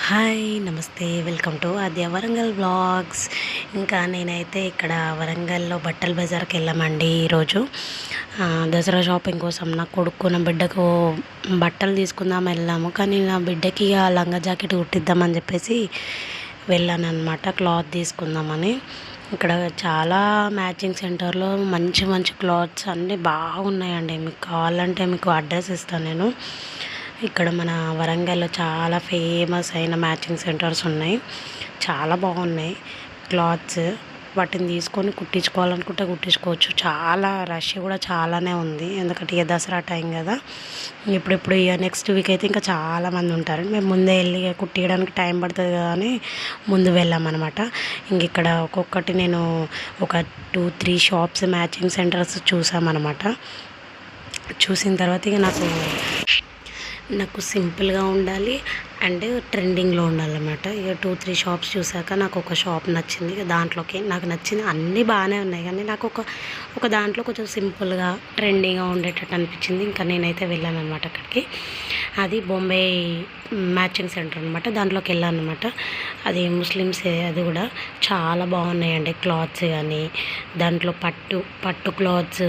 Hi నమస్తే welcome to Aadya Warangal blogs. ఇంకా నేనైతే ఇక్కడ వరంగల్లో బట్టల బజార్కి వెళ్ళామండి ఈరోజు. దసరా షాపింగ్ కోసం నా కొడుకు నా బిడ్డకు బట్టలు తీసుకుందాం వెళ్ళాము. కానీ నా బిడ్డకి ఆ లంగా జాకెట్ కుట్టిద్దామని చెప్పేసి వెళ్ళాను అనమాట, క్లాత్ తీసుకుందామని. ఇక్కడ చాలా మ్యాచింగ్ సెంటర్లో మంచి మంచి క్లాత్స్ అన్నీ బాగున్నాయండి. మీకు కావాలంటే మీకు అడ్రస్ ఇస్తాను నేను. ఇక్కడ మన వరంగల్లో చాలా ఫేమస్ అయిన మ్యాచింగ్ సెంటర్స్ ఉన్నాయి, చాలా బాగున్నాయి క్లాత్స్. వాటిని తీసుకొని కుట్టించుకోవాలనుకుంటే కుట్టించుకోవచ్చు. చాలా రష్ కూడా చాలానే ఉంది, ఎందుకంటే ఇక దసరా టైం కదా. ఇప్పుడు ఇక నెక్స్ట్ వీక్ అయితే ఇంకా చాలామంది ఉంటారు. మేము ముందే వెళ్ళి కుట్టియడానికి టైం పడుతుంది కదా అని ముందు వెళ్ళామన్నమాట. ఇంక ఇక్కడ ఒక్కొక్కటి నేను ఒక 2-3 షాప్స్ మ్యాచింగ్ సెంటర్స్ చూసామన్నమాట. చూసిన తర్వాత ఇక నాకు సింపుల్గా ఉండాలి అండ్ ట్రెండింగ్లో ఉండాలన్నమాట. ఇక 2-3 షాప్స్ చూసాక నాకు ఒక షాప్ నచ్చింది. దాంట్లోకి నాకు నచ్చింది, అన్నీ బాగానే ఉన్నాయి కానీ నాకు ఒక దాంట్లో కొంచెం సింపుల్గా ట్రెండింగ్గా ఉండేటట్టు అనిపించింది. ఇంకా నేనైతే వెళ్ళాను అనమాట అక్కడికి. అది బొంబే మ్యాచింగ్ సెంటర్ అనమాట. దాంట్లోకి వెళ్ళాను అనమాట. అది ముస్లిమ్సే, అది కూడా చాలా బాగున్నాయండి క్లాత్స్. కానీ దాంట్లో పట్టు క్లాత్స్,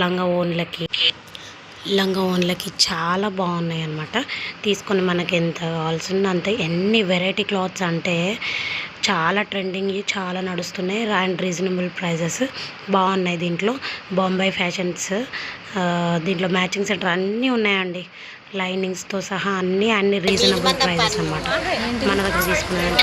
లంగా ఓన్లకి చాలా బాగున్నాయి అన్నమాట. తీసుకొని మనకి ఎంత కావాల్సిందో అంత, ఎన్ని వెరైటీ క్లాత్స్ అంటే చాలా ట్రెండింగ్, చాలా నడుస్తున్నాయి అండ్ రీజనబుల్ ప్రైజెస్ బాగున్నాయి. దీంట్లో బొంబాయి ఫ్యాషన్స్, దీంట్లో మ్యాచింగ్ సెంటర్ అన్నీ ఉన్నాయండి, లైనింగ్స్తో సహా అన్ని రీజనబుల్ ప్రైజెస్ అన్నమాట. మన దగ్గర తీసుకున్నాను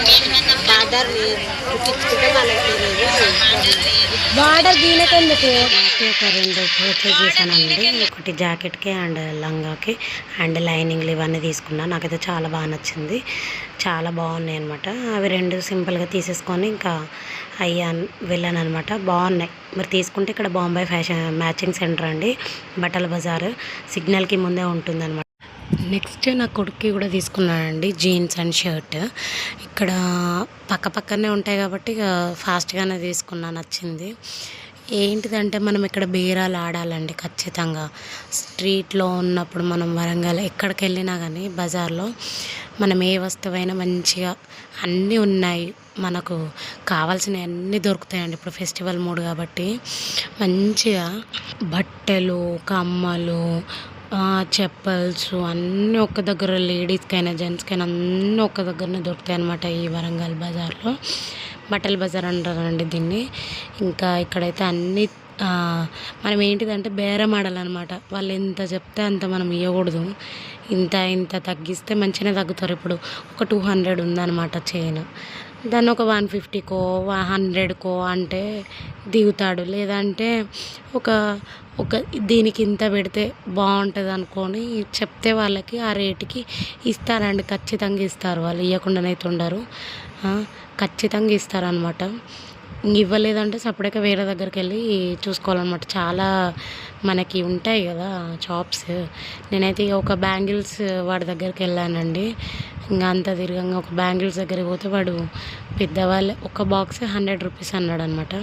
ఒక 2 పర్చేజ్ చేశానండి. ఒకటి జాకెట్కి అండ్ లంగాకి అండ్ లైనింగ్లు ఇవన్నీ తీసుకున్నాను. నాకైతే చాలా బాగా నచ్చింది, చాలా బాగున్నాయి అనమాట. అవి 2 సింపుల్గా తీసేసుకొని ఇంకా వెళ్ళాను అనమాట. బాగున్నాయి. మరి తీసుకుంటే ఇక్కడ బాంబే ఫ్యాషన్ మ్యాచింగ్ సెంటర్ అండి, బట్టల బజార్ సిగ్నల్కి ముందే ఉంటుంది అనమాట. నెక్స్ట్ నా కొడుక్కి కూడా తీసుకున్నానండి, జీన్స్ అండ్ షర్ట్. ఇక్కడ పక్కనే ఉంటాయి కాబట్టి ఇక ఫాస్ట్గానే తీసుకున్నాను, నచ్చింది. ఏంటిదంటే మనం ఇక్కడ బేరాలు ఆడాలండి ఖచ్చితంగా. స్ట్రీట్లో ఉన్నప్పుడు మనం వరంగల్ ఎక్కడికి వెళ్ళినా కానీ బజార్లో మనం ఏ వస్తువైనా మంచిగా అన్నీ ఉన్నాయి, మనకు కావాల్సినవి అన్నీ దొరుకుతాయండి. ఇప్పుడు ఫెస్టివల్ మూడ్ కాబట్టి మంచిగా బట్టలు, కమ్మలు, చెప్పల్స్ అన్నీ ఒక్క దగ్గర, లేడీస్కైనా జెంట్స్కైనా అన్నీ ఒక్క దగ్గరనే దొరుకుతాయి అన్నమాట ఈ వరంగల్ బజార్లో. బట్టల బజార్ అంటారండి దీన్ని. ఇంకా ఇక్కడైతే అన్నీ మనం ఏంటిదంటే బేరం ఆడాలన్నమాట. వాళ్ళు ఎంత చెప్తే అంత మనం ఇవ్వకూడదు, ఇంత తగ్గిస్తే మంచిగానే తగ్గుతారు. ఇప్పుడు ఒక 200 ఉందన్నమాట చైన్, దాన్ని ఒక 150కో 100కో అంటే దిగుతాడు. లేదంటే ఒక దీనికి ఇంత పెడితే బాగుంటుంది అనుకొని చెప్తే వాళ్ళకి ఆ రేటుకి ఇస్తారండి, ఖచ్చితంగా ఇస్తారు. వాళ్ళు ఇవ్వకుండానైతే ఉండరు, ఖచ్చితంగా ఇస్తారనమాట. ఇవ్వలేదంటే సపరేట్గా వేరే దగ్గరికి వెళ్ళి చూసుకోవాలన్నమాట. చాలా మనకి ఉంటాయి కదా షాప్స్. నేనైతే ఒక బ్యాంగిల్స్ వాడి దగ్గరికి వెళ్ళానండి. ఇంకా అంత తిరగంగా ఒక బ్యాంగిల్స్ దగ్గరికి పోతే వాడు పెద్దవాళ్ళే ఒక బాక్స్ 100 రూపీస్ అన్నాడు అనమాట.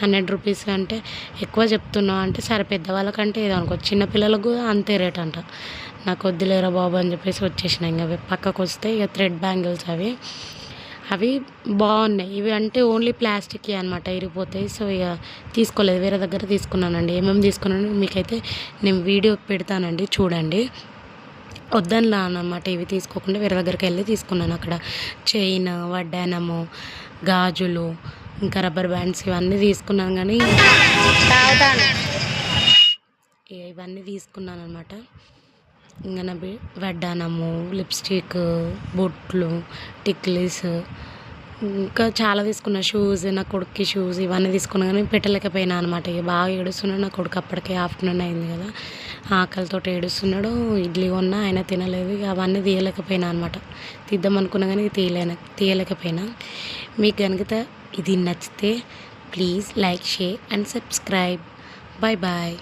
100 రూపీస్ అంటే ఎక్కువ చెప్తున్నావు అంటే, సరే పెద్దవాళ్ళకంటే ఏదో అనుకో, చిన్నపిల్లలకు అంతే రేట్ అంట. నాకు వద్దులేరా బాబు అని చెప్పేసి వచ్చేసినాయి. ఇంకా పక్కకు వస్తే ఇక థ్రెడ్ బ్యాంగిల్స్ అవి బాగున్నాయి. ఇవి అంటే ఓన్లీ ప్లాస్టిక్ అనమాట, ఇరిగిపోతాయి. సో ఇక తీసుకోలేదు, వేరే దగ్గర తీసుకున్నానండి. ఏమేమి తీసుకున్నాను మీకైతే నేను వీడియో పెడతానండి, చూడండి. వద్దనిలా అన్నమాట, ఇవి తీసుకోకుండా వేరే దగ్గరికి వెళ్ళి తీసుకున్నాను. అక్కడ చైన్, వడ్డానము, గాజులు, ఇంకా రబ్బర్ బ్యాండ్స్ ఇవన్నీ తీసుకున్నాను. కానీ ఇవన్నీ తీసుకున్నాను అనమాట. ఇంకా నా వడ్డానము, లిప్స్టిక్, బొట్లు, టిక్లీస్, ఇంకా చాలా తీసుకున్నా. షూస్, నా కొడుక్కి షూస్ ఇవన్నీ తీసుకున్నా కానీ పెట్టలేకపోయినా అనమాట. ఇక బాగా ఏడుస్తున్నాడు నా కొడుకు. అప్పటికే ఆఫ్టర్నూన్ అయింది కదా, ఆకలితో ఏడుస్తున్నాడు. ఇడ్లీ కొన్నా ఆయన తినలేదు. ఇక అవన్నీ తీయలేకపోయినా అనమాట. తీద్దాం అనుకున్నా కానీ తీయలేకపోయినా. మీకు కనుక ఇది నచ్చితే please like, share and subscribe. Bye bye.